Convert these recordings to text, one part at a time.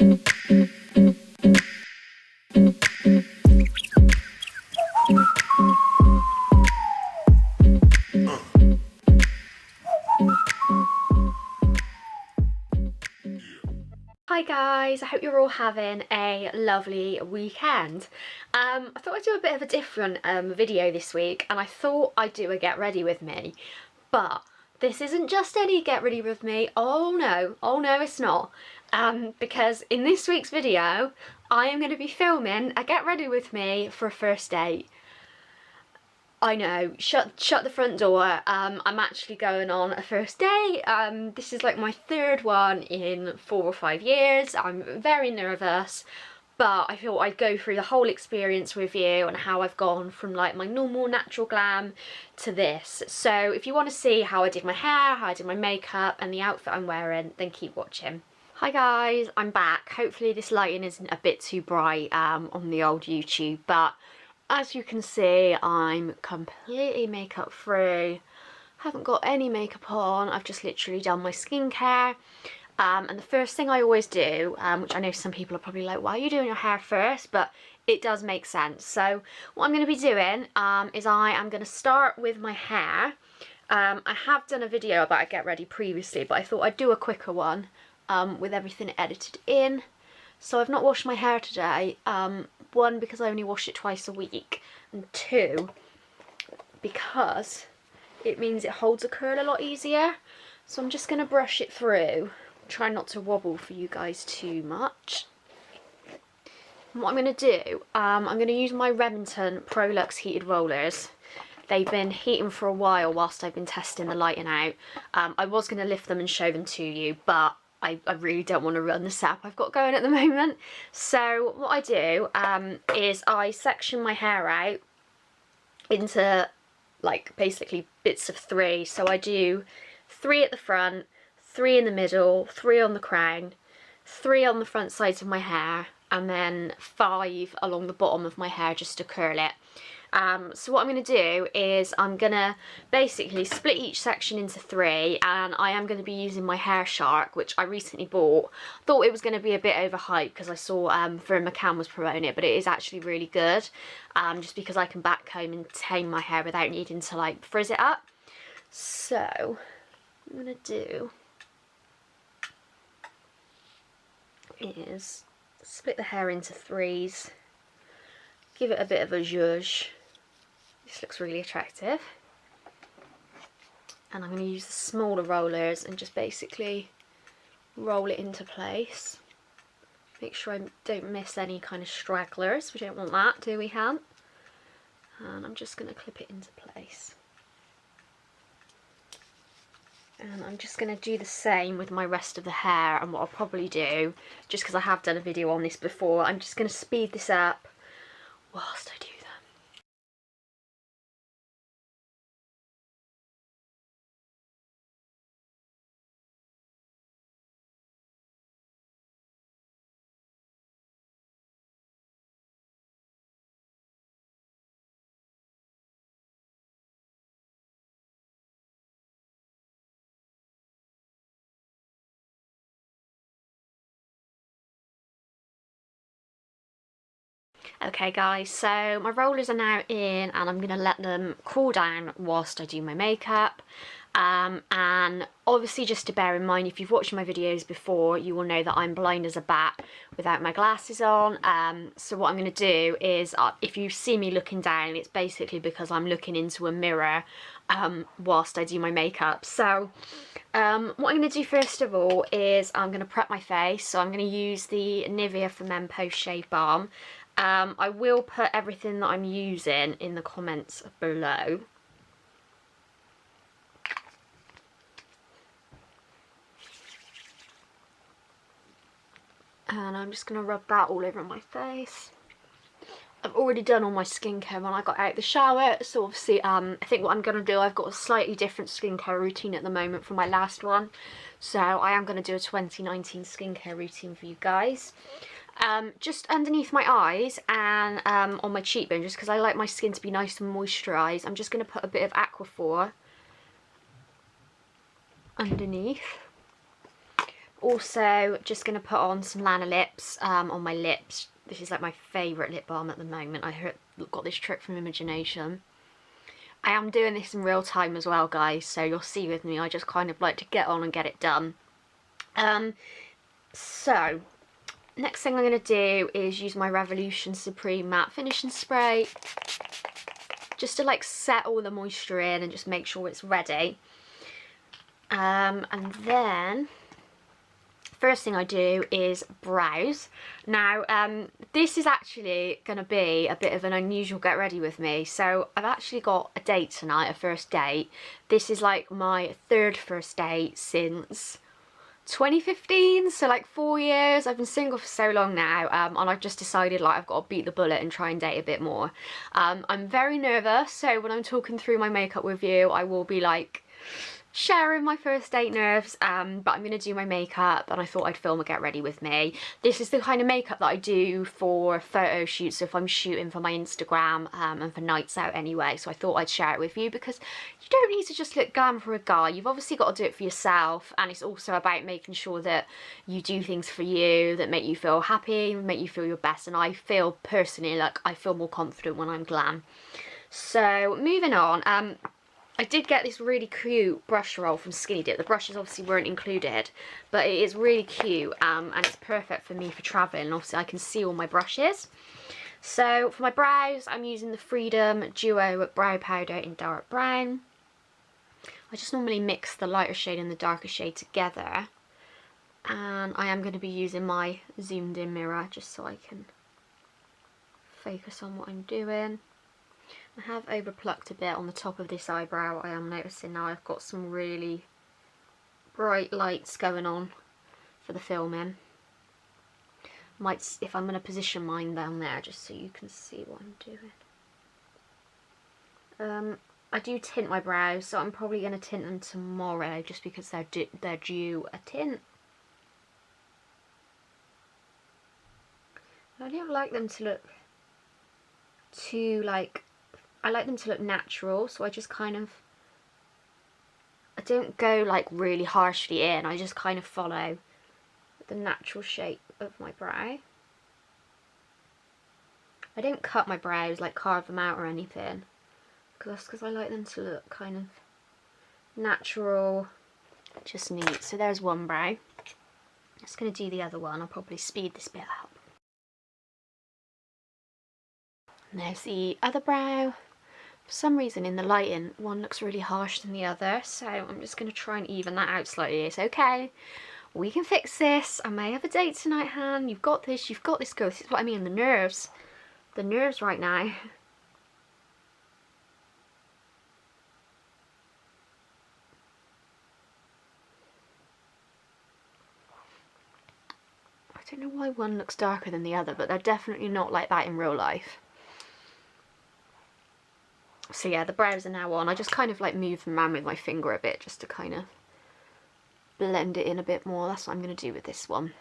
Hi guys, I hope you're all having a lovely weekend. I thought I'd do a bit of a different video this week, and I thought I'd do a get ready with me, but this isn't just any get ready with me. Oh no it's not, because in this week's video I am going to be filming a get ready with me for a first date. I know, shut the front door. I'm actually going on a first date. This is like my third one in 4 or 5 years. I'm very nervous, but I thought I'd go through the whole experience with you and how I've gone from like my normal natural glam to this. So if you want to see how I did my hair, how I did my makeup and the outfit I'm wearing, then keep watching. Hi guys, I'm back. Hopefully this lighting isn't a bit too bright on the old YouTube, but as you can see, I'm completely makeup free. Haven't got any makeup on. I've just literally done my skincare. And the first thing I always do, which I know some people are probably like, why are you doing your hair first? But it does make sense. So what I'm going to be doing is I am going to start with my hair. I have done a video about a get ready previously, but I thought I'd do a quicker one with everything edited in. So I've not washed my hair today, one, because I only wash it twice a week, and two, because it means it holds a curl a lot easier. So I'm just going to brush it through, try not to wobble for you guys too much. And what I'm going to do, I'm going to use my Remington Pro Luxe heated rollers. They've been heating for a while whilst I've been testing the lighting out. I was going to lift them and show them to you, but I really don't want to run the setup I've got going at the moment. So what I do is I section my hair out into like basically bits of 3. So I do 3 at the front, 3 in the middle, 3 on the crown, 3 on the front sides of my hair, and then 5 along the bottom of my hair just to curl it. So what I'm going to do is I'm going to basically split each section into 3, and I am going to be using my Hair Shark, which I recently bought. Thought it was going to be a bit overhyped because I saw Grwm McCann was promoting it, but it is actually really good, just because I can backcomb and tame my hair without needing to like frizz it up. So what I'm going to do is split the hair into 3s, give it a bit of a zhuzh. This looks really attractive. And I'm going to use the smaller rollers and just basically roll it into place. Make sure I don't miss any kind of stragglers. We don't want that, do we, Han? And I'm just going to clip it into place. And I'm just going to do the same with my rest of the hair. And what I'll probably do, just because I have done a video on this before, I'm just going to speed this up whilst I do that. Okay guys, so my rollers are now in and I'm going to let them cool down whilst I do my makeup. And obviously, just to bear in mind, if you've watched my videos before, you will know that I'm blind as a bat without my glasses on. So what I'm going to do is, if you see me looking down, it's basically because I'm looking into a mirror whilst I do my makeup. So what I'm going to do first of all is I'm going to prep my face. So I'm going to use the Nivea for Men Post Shave Balm. I will put everything that I'm using in the comments below. And I'm just going to rub that all over my face. I've already done all my skincare when I got out of the shower, so obviously I think what I'm going to do, I've got a slightly different skincare routine at the moment from my last one. So I am going to do a 2019 skincare routine for you guys. Just underneath my eyes and on my cheekbone, just because I like my skin to be nice and moisturised, I'm just going to put a bit of Aquaphor underneath. Also, just going to put on some Lanolips on my lips. This is like my favourite lip balm at the moment. Got this trick from Imagination. I am doing this in real time as well, guys, so you'll see with me. I just kind of like to get on and get it done. So, next thing I'm going to do is use my Revolution Supreme Matte Finishing Spray. Just to like set all the moisture in and just make sure it's ready. And then first thing I do is brows. Now this is actually going to be a bit of an unusual get ready with me. So I've actually got a date tonight, a first date. This is like my third first date since 2015, so like 4 years. I've been single for so long now, and I've just decided like I've got to beat the bullet and try and date a bit more. I'm very nervous, so when I'm talking through my makeup with you, I will be like sharing my first date nerves, but I'm going to do my makeup, and I thought I'd film a get ready with me. This is the kind of makeup that I do for photo shoots, so if I'm shooting for my Instagram and for nights out anyway, so I thought I'd share it with you because you don't need to just look glam for a guy. You've obviously got to do it for yourself, and it's also about making sure that you do things for you that make you feel happy, make you feel your best, and I feel personally like I feel more confident when I'm glam. So moving on, I did get this really cute brush roll from Skinny Dip. The brushes obviously weren't included, but it is really cute, and it's perfect for me for travelling. And obviously I can see all my brushes. So for my brows, I'm using the Freedom Duo Brow Powder in dark brown. I just normally mix the lighter shade and the darker shade together. And I am going to be using my zoomed in mirror just so I can focus on what I'm doing. I have over plucked a bit on the top of this eyebrow. I am noticing now I've got some really bright lights going on for the filming. Might, if I'm going to position mine down there just so you can see what I'm doing. I do tint my brows, so I'm probably going to tint them tomorrow just because they're due a tint. I don't like them to look too like, I like them to look natural, so I just kind of, I don't go like really harshly in, I just kind of follow the natural shape of my brow. I don't cut my brows, like carve them out or anything, because I like them to look kind of natural, just neat. So there's one brow. Just going to do the other one. I'll probably speed this bit up. And there's the other brow. For some reason in the lighting, one looks really harsh than the other, so I'm just going to try and even that out slightly. It's okay. We can fix this. I may have a date tonight, Han. You've got this girl. This is what I mean, the nerves. The nerves right now. I don't know why one looks darker than the other, but they're definitely not like that in real life. So yeah, the brows are now on. I just kind of like move them around with my finger a bit just to kind of blend it in a bit more. That's what I'm going to do with this one.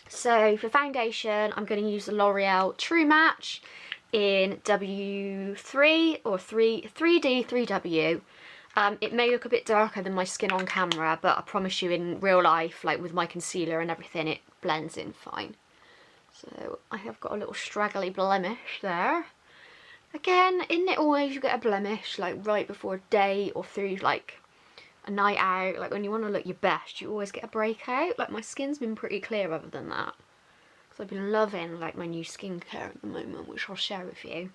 So for foundation, I'm going to use the L'Oreal True Match in W3 or 3D 3W. It may look a bit darker than my skin on camera, but I promise you in real life, like with my concealer and everything, it blends in fine. So I have got a little straggly blemish there. Again, isn't it always you get a blemish like right before a date or through like a night out, like when you want to look your best, you always get a breakout. Like my skin's been pretty clear other than that, because I've been loving like my new skincare at the moment, which I'll share with you.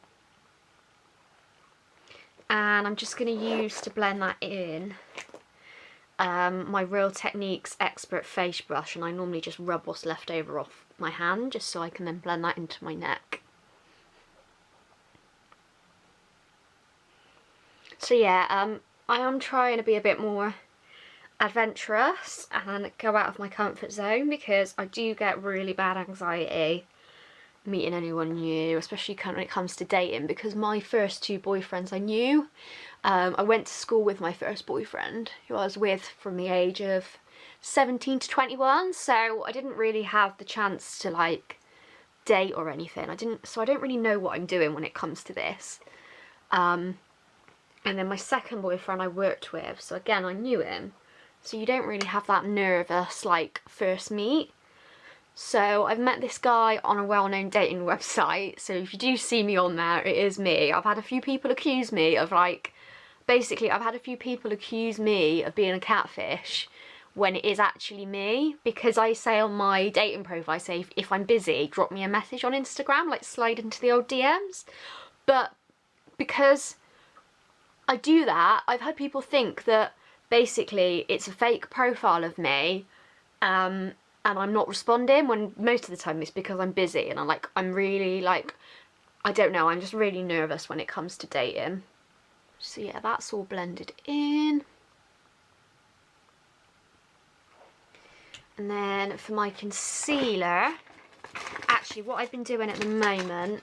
And I'm just going to use to blend that in my Real Techniques Expert Face Brush, and I normally just rub what's left over off my hand just so I can then blend that into my neck. So yeah, I am trying to be a bit more adventurous and go out of my comfort zone, because I do get really bad anxiety meeting anyone new, especially when it comes to dating, because my first two boyfriends I knew. I went to school with my first boyfriend, who I was with from the age of 17 to 21, so I didn't really have the chance to like date or anything. So I don't really know what I'm doing when it comes to this. And then my second boyfriend I worked with, so again I knew him, so you don't really have that nervous like first meet. So I've met this guy on a well-known dating website, so if you do see me on there, it is me. I've had a few people accuse me of like, basically I've had a few people accuse me of being a catfish when it is actually me, because I say on my dating profile, I say if I'm busy, drop me a message on Instagram, like slide into the old DMs. But because I do that, I've had people think that basically it's a fake profile of me, and I'm not responding, when most of the time it's because I'm busy and I'm really like, I don't know, I'm just really nervous when it comes to dating. So yeah, that's all blended in. And then for my concealer, actually what I've been doing at the moment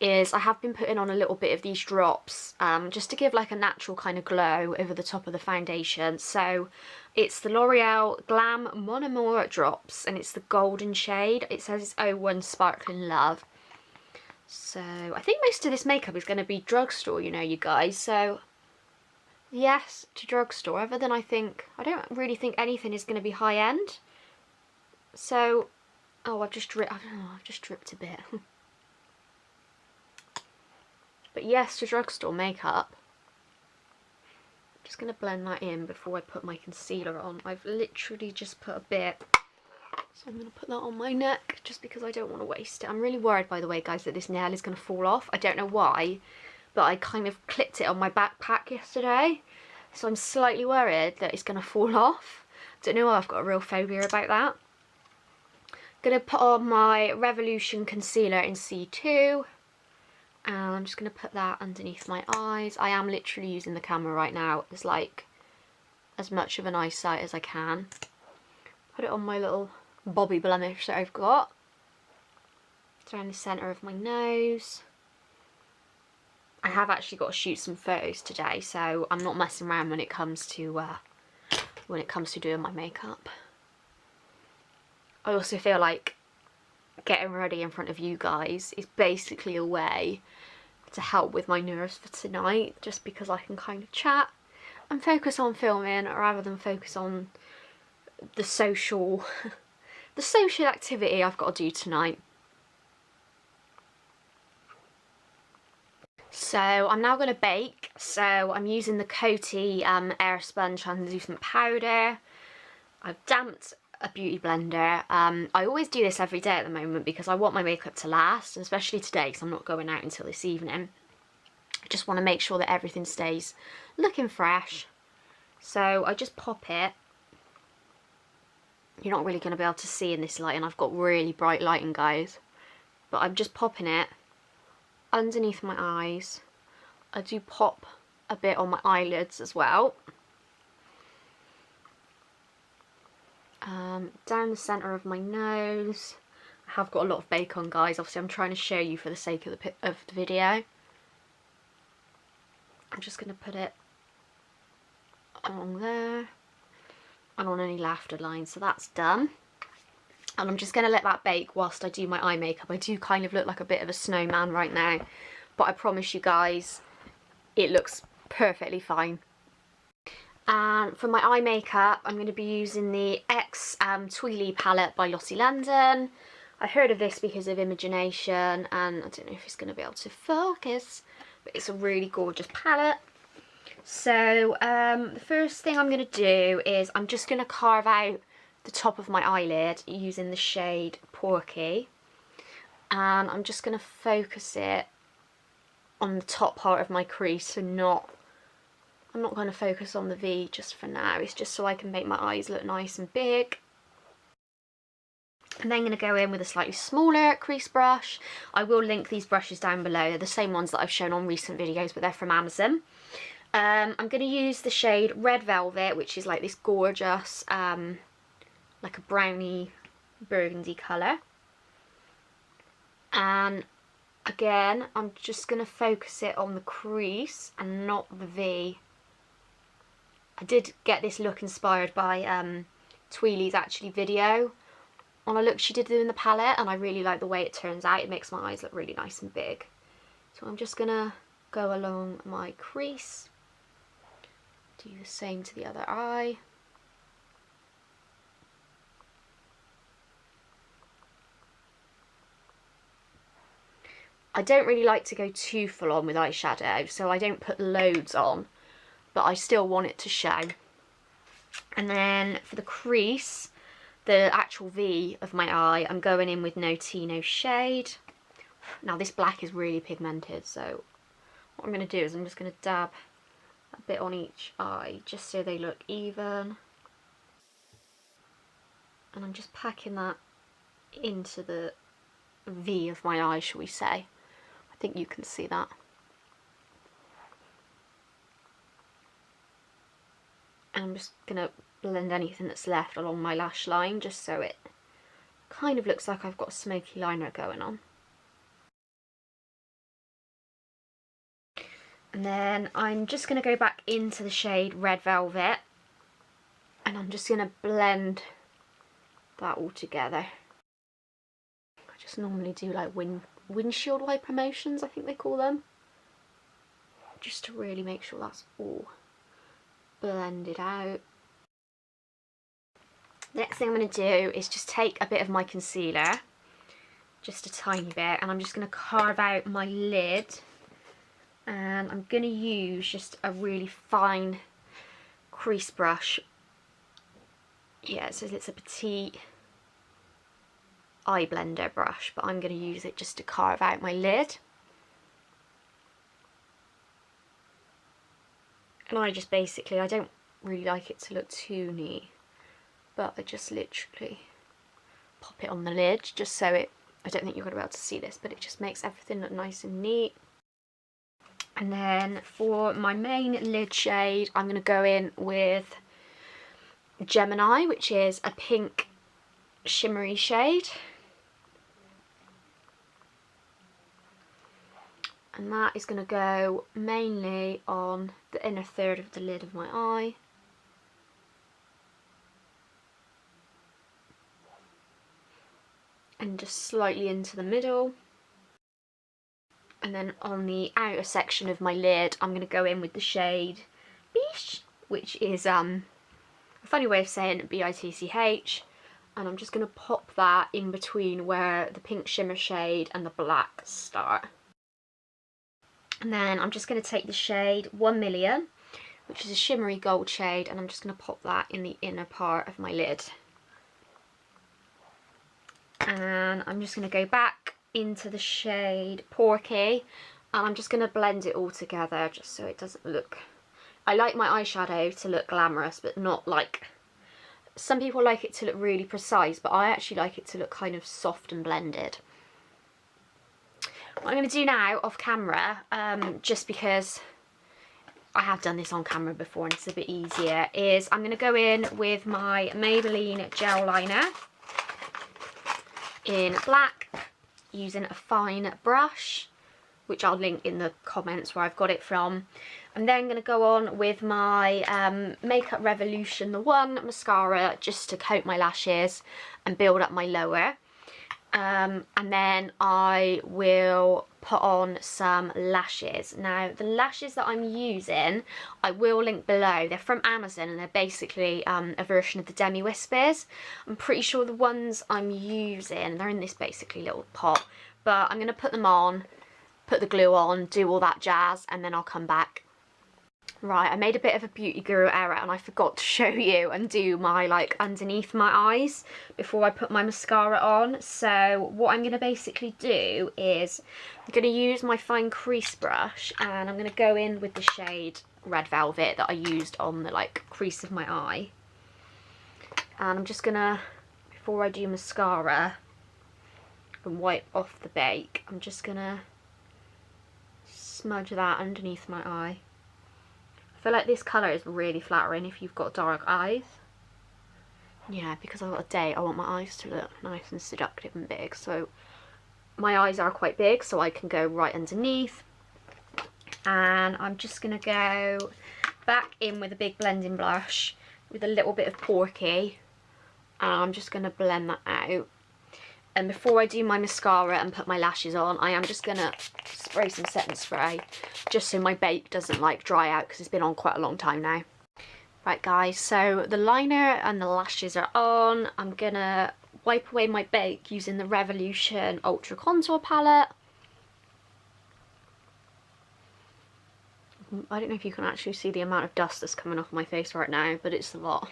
is I have been putting on a little bit of these drops, just to give like a natural kind of glow over the top of the foundation. So it's the L'Oreal Glam Mon Amour drops, and it's the golden shade. It says it's 01 Sparkling Love. So I think most of this makeup is going to be drugstore, you know, you guys. So yes to drugstore, other than I don't really think anything is going to be high end. So, oh, I've just dripped a bit. But yes to drugstore makeup. I'm just going to blend that in before I put my concealer on. I've literally just put a bit, so I'm going to put that on my neck just because I don't want to waste it. I'm really worried, by the way, guys, that this nail is going to fall off. I don't know why, but I kind of clipped it on my backpack yesterday, so I'm slightly worried that it's going to fall off. Don't know why, I've got a real phobia about that. Going to put on my Revolution concealer in C2. And I'm just going to put that underneath my eyes. I am literally using the camera right now as like as much of an eyesight as I can. Put it on my little bobby blemish that I've got. It's around the centre of my nose. I have actually got to shoot some photos today, so I'm not messing around when it comes to doing my makeup. I also feel like getting ready in front of you guys is basically a way to help with my nerves for tonight, just because I can kind of chat and focus on filming rather than focus on the social activity I've got to do tonight. So I'm now going to bake. So I'm using the Coty Airspun translucent powder. I've damped a beauty blender. I always do this every day at the moment because I want my makeup to last, and especially today because I'm not going out until this evening. I just want to make sure that everything stays looking fresh. So I just pop it. You're not really going to be able to see in this lighting. I've got really bright lighting, guys. But I'm just popping it underneath my eyes. I do pop a bit on my eyelids as well. Down the centre of my nose. I have got a lot of bake on, guys. Obviously I'm trying to show you for the sake of the video. I'm just going to put it along there and on any laughter lines, so that's done. And I'm just going to let that bake whilst I do my eye makeup. I do kind of look like a bit of a snowman right now, but I promise you guys it looks perfectly fine. And for my eye makeup, I'm going to be using the X Thuyle palette by Lottie London. I heard of this because of Imagination, and I don't know if it's going to be able to focus, but it's a really gorgeous palette. So the first thing I'm going to do is I'm just going to carve out the top of my eyelid using the shade Porky, and I'm just going to focus it on the top part of my crease, so I'm not going to focus on the V just for now. It's just so I can make my eyes look nice and big. I'm then going to go in with a slightly smaller crease brush. I will link these brushes down below. They're the same ones that I've shown on recent videos, but they're from Amazon. I'm going to use the shade Red Velvet, which is like this gorgeous, like a browny burgundy colour. And again, I'm just going to focus it on the crease and not the V. I did get this look inspired by Thuyle's actually video on a look she did doing the palette, and I really like the way it turns out. It makes my eyes look really nice and big. So I'm just going to go along my crease, do the same to the other eye. I don't really like to go too full on with eyeshadow, so I don't put loads on, but I still want it to show. And then for the crease, the actual V of my eye, I'm going in with No Tea, No Shade. Now this black is really pigmented, so what I'm going to do is I'm just going to dab a bit on each eye, just so they look even. And I'm just packing that into the V of my eye, shall we say. I think you can see that. And I'm just going to blend anything that's left along my lash line, just so it kind of looks like I've got a smoky liner going on. And then I'm just going to go back into the shade Red Velvet, and I'm just going to blend that all together. I just normally do like windshield wiper motions, I think they call them, just to really make sure that's all blended out. Next thing I'm going to do is just take a bit of my concealer, just a tiny bit, and I'm just going to carve out my lid. And I'm going to use just a really fine crease brush. Yeah, it says it's a petite eye blender brush, but I'm going to use it just to carve out my lid. And I just basically, I don't really like it to look too neat, but I just literally pop it on the lid, just so it, I don't think you're going to be able to see this, but it just makes everything look nice and neat. And then for my main lid shade, I'm going to go in with Gemini, which is a pink shimmery shade. And that is going to go mainly on the inner third of the lid of my eye. And just slightly into the middle. And then on the outer section of my lid, I'm going to go in with the shade Biche, which is a funny way of saying B-I-T-C-H. And I'm just going to pop that in between where the pink shimmer shade and the black start. And then I'm just going to take the shade 1 Million, which is a shimmery gold shade, and I'm just going to pop that in the inner part of my lid. And I'm just going to go back into the shade Porky, and I'm just going to blend it all together just so it doesn't look, I like my eyeshadow to look glamorous, but not like, some people like it to look really precise, but I actually like it to look kind of soft and blended. What I'm going to do now off camera, just because I have done this on camera before and it's a bit easier, is I'm going to go in with my Maybelline gel liner in black, using a fine brush, which I'll link in the comments where I've got it from. I'm then going to go on with my Makeup Revolution the One mascara, just to coat my lashes and build up my lower. And then I will put on some lashes. Now the lashes that I'm using, I will link below. They're from Amazon and they're basically a version of the Demi Whispers. I'm pretty sure the ones I'm using, they're in this basically little pot, but I'm going to put them on, put the glue on, do all that jazz, and then I'll come back. Right, I made a bit of a beauty guru error and I forgot to show you and do my like underneath my eyes before I put my mascara on. So what I'm going to basically do is I'm going to use my fine crease brush and I'm going to go in with the shade Red Velvet that I used on the like crease of my eye. And I'm just going to, before I do mascara and wipe off the bake, I'm just going to smudge that underneath my eye. I feel like this colour is really flattering if you've got dark eyes. Yeah, because I've got a date, I want my eyes to look nice and seductive and big. So my eyes are quite big, so I can go right underneath. And I'm just going to go back in with a big blending brush with a little bit of Porky. And I'm just going to blend that out. And before I do my mascara and put my lashes on, I am just going to spray some setting spray just so my bake doesn't like dry out because it's been on quite a long time now. Right guys, so the liner and the lashes are on. I'm going to wipe away my bake using the Revolution Ultra Contour palette. I don't know if you can actually see the amount of dust that's coming off my face right now, but it's a lot.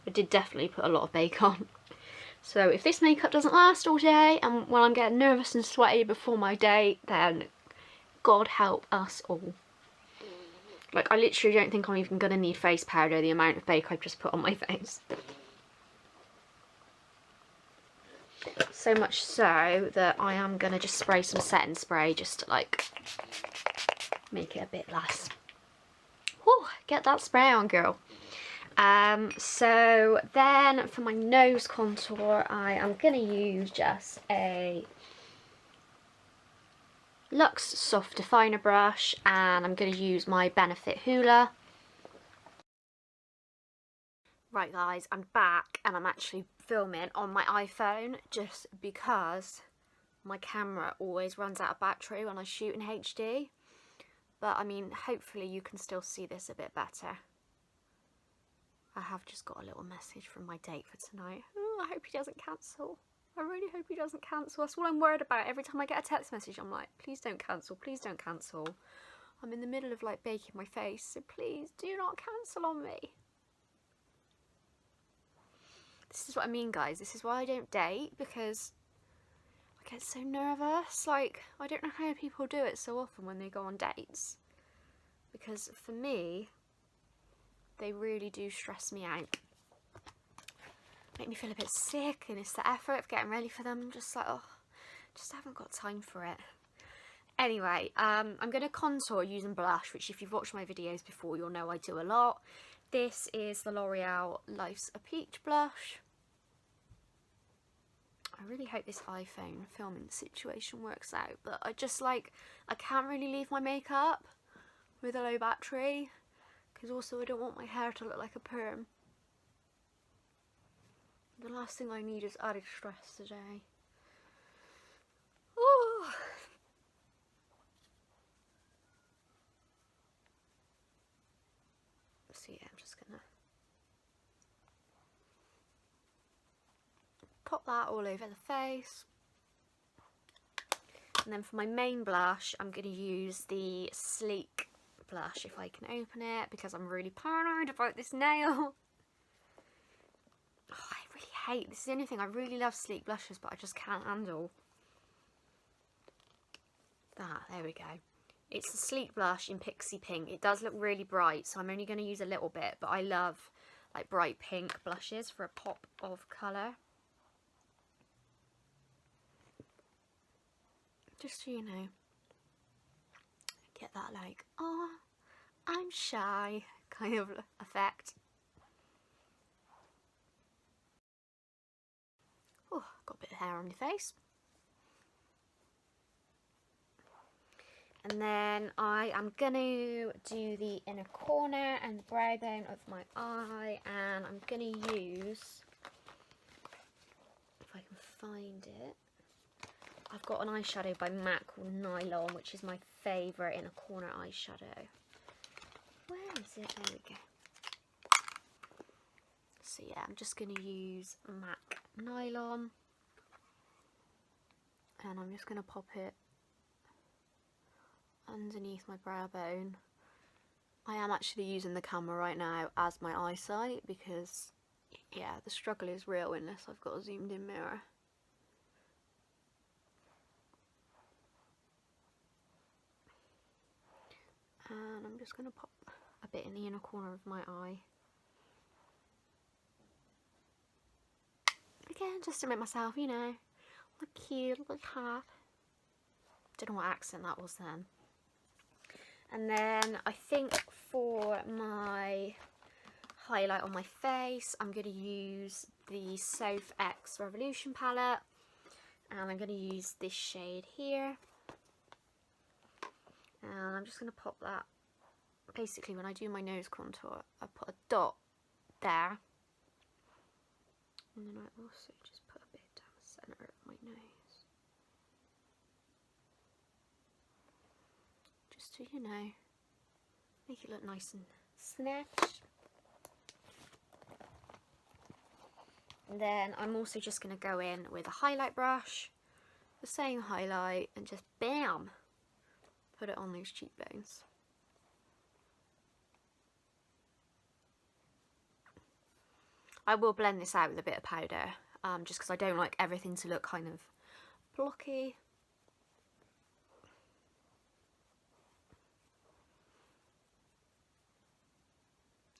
I did definitely put a lot of bake on. So if this makeup doesn't last all day, and when I'm getting nervous and sweaty before my date, then God help us all. Like, I literally don't think I'm even going to need face powder, the amount of bake I've just put on my face. So much so that I am going to just spray some setting spray just to, like, make it a bit less. Whew, get that spray on, girl. So then for my nose contour, I am going to use just a Luxe soft definer brush, and I'm going to use my Benefit Hoola. Right guys, I'm back and I'm actually filming on my iPhone just because my camera always runs out of battery when I shoot in HD. But I mean, hopefully you can still see this a bit better. I have just got a little message from my date for tonight. Oh, I hope he doesn't cancel. I really hope he doesn't cancel. That's all I'm worried about. Every time I get a text message, I'm like, please don't cancel, please don't cancel. I'm in the middle of like baking my face, so please do not cancel on me. This is what I mean, guys. This is why I don't date, because I get so nervous. Like, I don't know how people do it so often when they go on dates. Because for me, they really do stress me out. Make me feel a bit sick, and it's the effort of getting ready for them. I'm just like, oh, just haven't got time for it. Anyway, I'm going to contour using blush, which if you've watched my videos before, you'll know I do a lot. This is the L'Oreal Life's a Peach blush. I really hope this iPhone filming situation works out, but I just like, I can't really leave my makeup with a low battery, because also I don't want my hair to look like a perm. The last thing I need is added stress today. Ooh. So yeah, I'm just gonna pop that all over the face. And then for my main blush, I'm gonna use the Sleek blush, if I can open it, because I'm really paranoid about this nail. Oh, I really hate, this is the only thing, I really love Sleek blushes, but I just can't handle that. There we go. It's the Sleek blush in Pixie Pink. It does look really bright, so I'm only going to use a little bit, but I love like bright pink blushes for a pop of colour. Just so you know, get that like, oh, I'm shy kind of effect. Oh, got a bit of hair on your face. And then I am going to do the inner corner and the brow bone of my eye, and I'm going to use, if I can find it, I've got an eyeshadow by MAC called Nylon, which is my favourite inner corner eyeshadow. Where is it? There we go. So yeah, I'm just going to use MAC Nylon, and I'm just going to pop it underneath my brow bone. I am actually using the camera right now as my eyesight because, yeah, the struggle is real unless I've got a zoomed in mirror. And I'm just going to pop a bit in the inner corner of my eye. Again, just to make myself, you know, look cute, look hot. Don't know what accent that was then. And then I think for my highlight on my face, I'm going to use the Soph X Revolution palette. And I'm going to use this shade here. And I'm just going to pop that. Basically, when I do my nose contour, I put a dot there. And then I also just put a bit down the centre of my nose. Just to, you know, make it look nice and snatched. And then I'm also just going to go in with a highlight brush, the same highlight, and just bam, put it on those cheekbones. I will blend this out with a bit of powder, just because I don't like everything to look kind of blocky.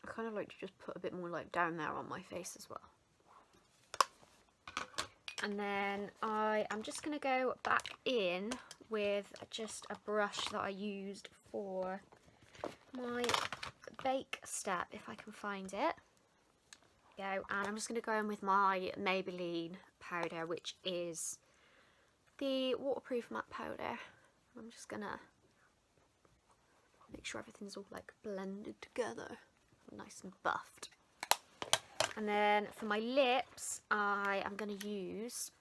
I kind of like to just put a bit more like down there on my face as well. And then I am just going to go back in with just a brush that I used for my bake step, if I can find it. Go, and I'm just going to go in with my Maybelline powder, which is the waterproof matte powder. I'm just going to make sure everything's all like blended together, nice and buffed. And then for my lips, I am going to use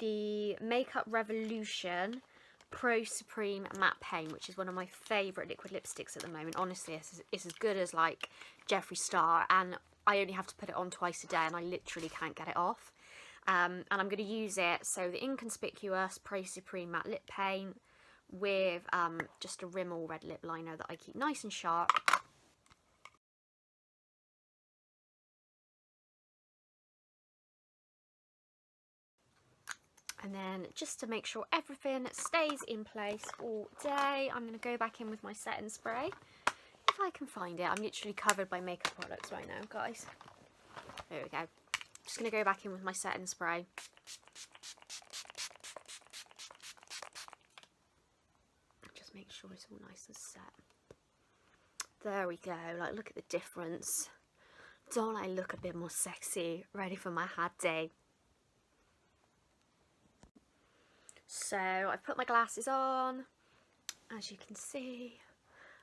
the Makeup Revolution Pro Supreme Matte Paint, which is one of my favourite liquid lipsticks at the moment. Honestly, it's as good as like Jeffree Star, and I only have to put it on twice a day and I literally can't get it off. And I'm going to use it, so the Inconspicous Pro Supreme Matte Lip Paint with just a Rimmel red lip liner that I keep nice and sharp. And then just to make sure everything stays in place all day, I'm going to go back in with my setting spray. If I can find it. I'm literally covered by makeup products right now, guys. There we go. Just going to go back in with my setting spray. Just make sure it's all nice and set. There we go. Like, look at the difference. Don't I look a bit more sexy, ready for my hot day? So I've put my glasses on, as you can see.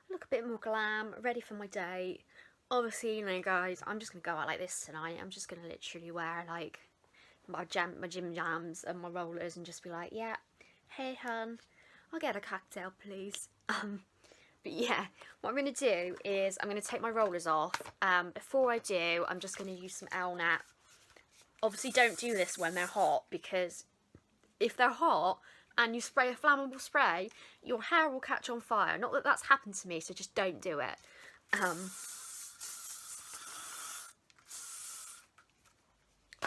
I look a bit more glam, ready for my date. Obviously, you know, guys, I'm just going to go out like this tonight. I'm just going to literally wear like my gym jams and my rollers and just be like, yeah, hey hun, I'll get a cocktail please. But yeah, what I'm going to do is I'm going to take my rollers off. Before I do, I'm just going to use some Elnett. Obviously don't do this when they're hot, because if they're hot and you spray a flammable spray, your hair will catch on fire. Not that that's happened to me, so just don't do it.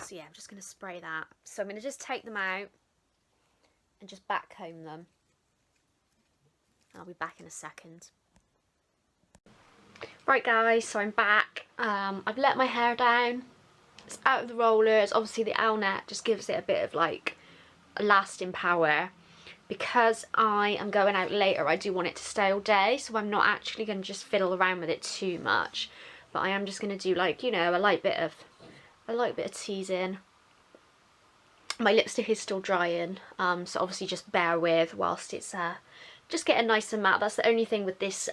So yeah, I'm just going to spray that. So I'm going to just take them out and just back comb them. I'll be back in a second. Right guys, so I'm back. I've let my hair down. It's out of the rollers. Obviously the Elnett just gives it a bit of like lasting power. Because I am going out later, I do want it to stay all day, so I'm not actually going to just fiddle around with it too much. But I am just going to do, like, you know, a light bit of teasing. My lipstick is still drying, so obviously just bear with whilst it's just getting nice and matte. That's the only thing with this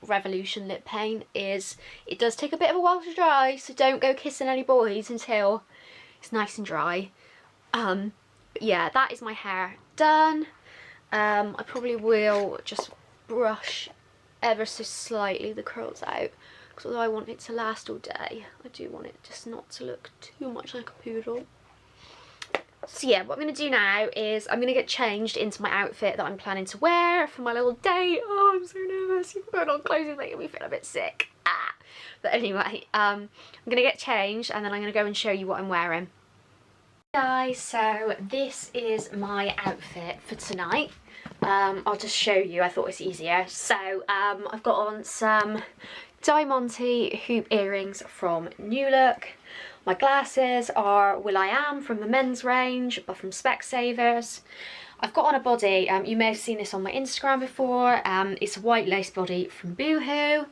Revolution lip paint, is it does take a bit of a while to dry, so don't go kissing any boys until it's nice and dry. But yeah, that is my hair done. I probably will just brush ever so slightly the curls out, because although I want it to last all day, I do want it just not to look too much like a poodle. So yeah, what I'm going to do now is I'm going to get changed into my outfit that I'm planning to wear for my little date. Oh, I'm so nervous. Putting on clothes is making me feel a bit sick. But anyway, I'm going to get changed and then I'm going to go and show you what I'm wearing. Guys, so this is my outfit for tonight. I'll just show you, I thought it's easier. So I've got on some Diamante hoop earrings from New Look. My glasses are will.i.am from the men's range, but from Specsavers. I've got on a body, you may have seen this on my Instagram before, it's a white lace body from Boohoo.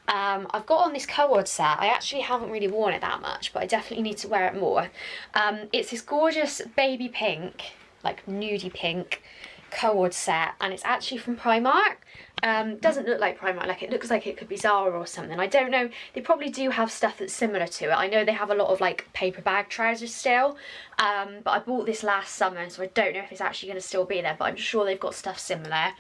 I've got on this cord set. I actually haven't really worn it that much, but I definitely need to wear it more. It's this gorgeous baby pink, like nudie pink cord set, and it's actually from Primark. Doesn't look like Primark, like it looks like it could be Zara or something. I don't know, they probably do have stuff that's similar to it. I know they have a lot of like paper bag trousers still, but I bought this last summer, so I don't know if it's actually going to still be there, but I'm sure they've got stuff similar.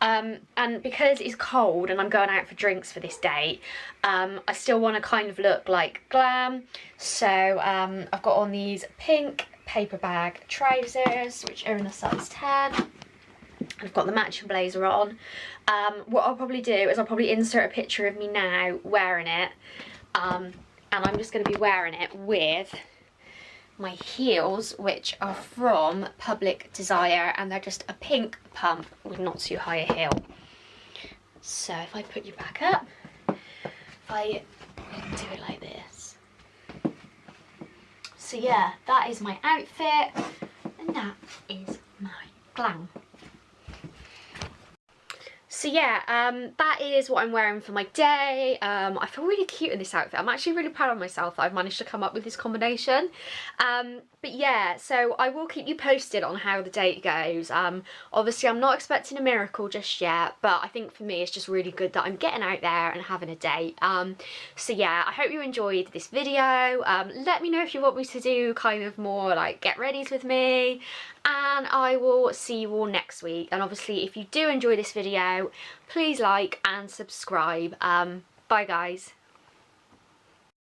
And because it's cold and I'm going out for drinks for this date, I still want to kind of look like glam, so I've got on these pink paper bag trousers, which are in a size 10. I've got the matching blazer on. What I'll probably do is I'll probably insert a picture of me now wearing it. And I'm just going to be wearing it with my heels, which are from Public Desire, and they're just a pink pump with not too high a heel. So if I put you back up, if I do it like this. So yeah, that is my outfit, and that is my glam. So yeah, that is what I'm wearing for my day. I feel really cute in this outfit. I'm actually really proud of myself that I've managed to come up with this combination. But yeah, so I will keep you posted on how the date goes. Obviously I'm not expecting a miracle just yet, but I think for me it's just really good that I'm getting out there and having a date. So yeah, I hope you enjoyed this video. Let me know if you want me to do kind of more like get readies with me, and I will see you all next week. And obviously if you do enjoy this video, please like and subscribe. Bye guys.